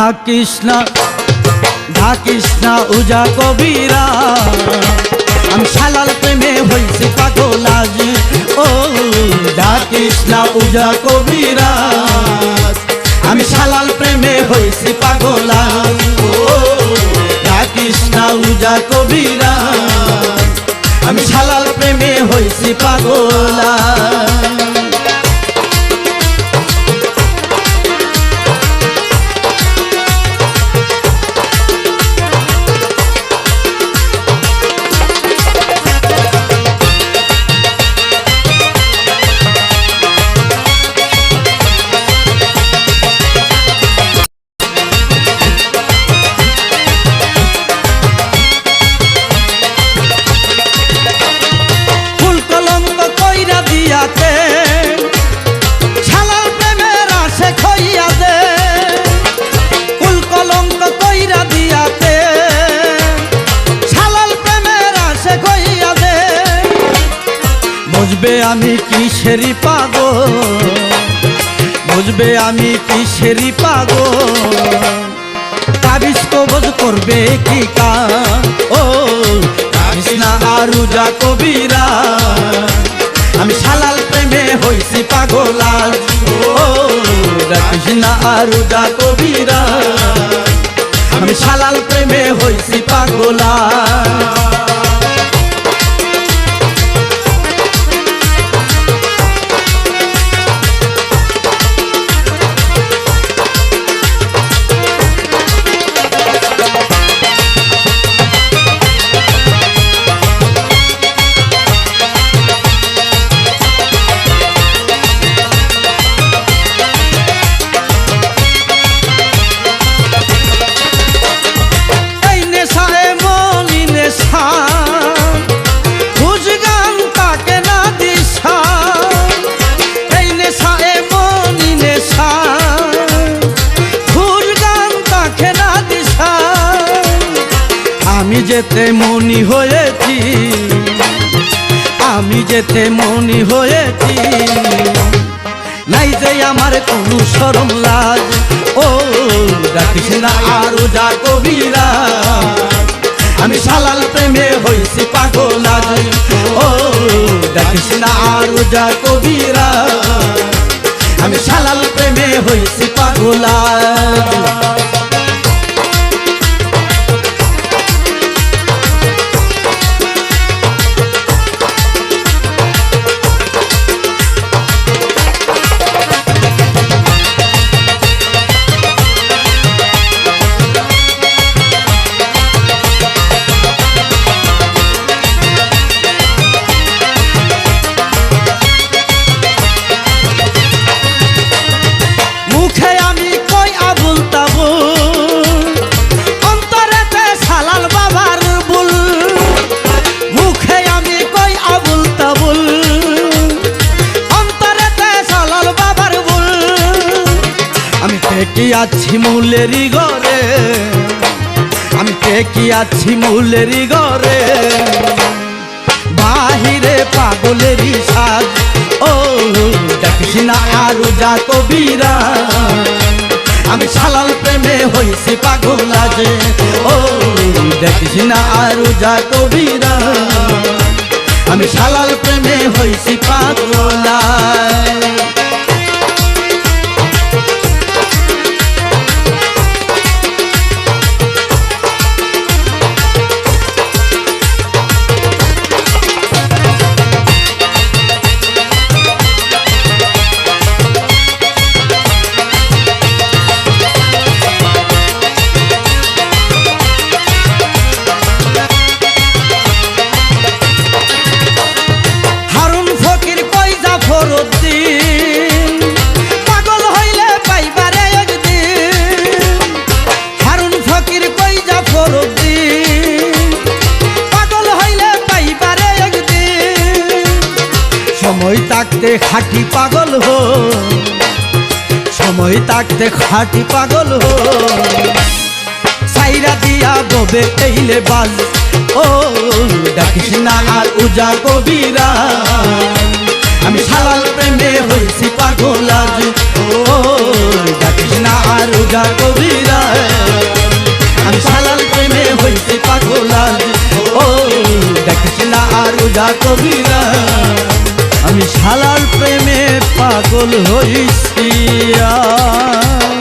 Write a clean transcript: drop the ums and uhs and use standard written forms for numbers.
ডাকিস না উজা কবিরা, আমি শালার প্রেমে হইছি পাগল আজ। ও ডাকিস না উজা কবিরা, আমি শালার প্রেমে হইছি পাগল আজ। ও ডাকিস না উজা কবিরা, আমি শালার প্রেমে হইছি পাগল আজ। শালার প্রেমের আশে খইয়া দে, কুল কলঙ্ক কইরা দিয়াতে, শালার প্রেমের আশে খইয়া দে। বুঝবে আমি কিসেরি পাগল, বুঝবে আমি কিসেরি পাগল, তাবিজ কবজ করবে কি কাম। ও ডাকিস না আর উজা কবিরা, আমি শালার প্রেমে হইছি পাগল আজ। ও ডাকিস না আর উজা কবিরা, আমি শালার প্রেমে হইছি পাগল আজ। আমি যেতে মনি হয়েছি, আমি যেতে মনি হয়েছি, নাই যে আমার কোনো শরম লাজ। ও ডাকিস না আর উজা কবিরা, আমি শালার প্রেমে হইছি পাগল আজ। ও ডাকিস না আর উজা কবিরা, আমি শালার প্রেমে হইছি পাগল আজ। মুখে আমি কই আবুল তাবুল, অন্তরেতে শালার বাবার বুল। মুখে আমি কই আবুল তাবুল, অন্তরেতে শালার বাবার বুল। আমি টেকি আছি মূলেরই ঘরে, আমি টেকি আছি মূলেরই ঘরে, বাহিরে পাগলেরই সাজ। ও ডাকিস না আর উজা কবিরা, আমি শালার প্রেমে হইছি পাগল আজ। ও ডাকিস না আর উজা কবিরা, আমি শালার প্রেমে হইছি পাগল আজ। পাগল হইলে পাইবারে একদিন, হারুন ফকির কই জাফরউদ্দিন, পাগল হইলে পাইবারে একদিন। সময় থাকতে খাঁটি পাগল হো, সময় থাকতে খাঁটি পাগল হো, সাইরা দিয়া ববে এইলে বাজ। ও ডাকিস না আর উজা কবিরা, আমি শালার প্রেমে হইছি পাগল আজ। ও ডাকিস না আর রোজা কবিরা আমি শালার প্রেমে হইতে পাগল আজ ও দেখিস না আর রোজা কবিরা আমি শালার প্রেমে পাগল হইছি আজ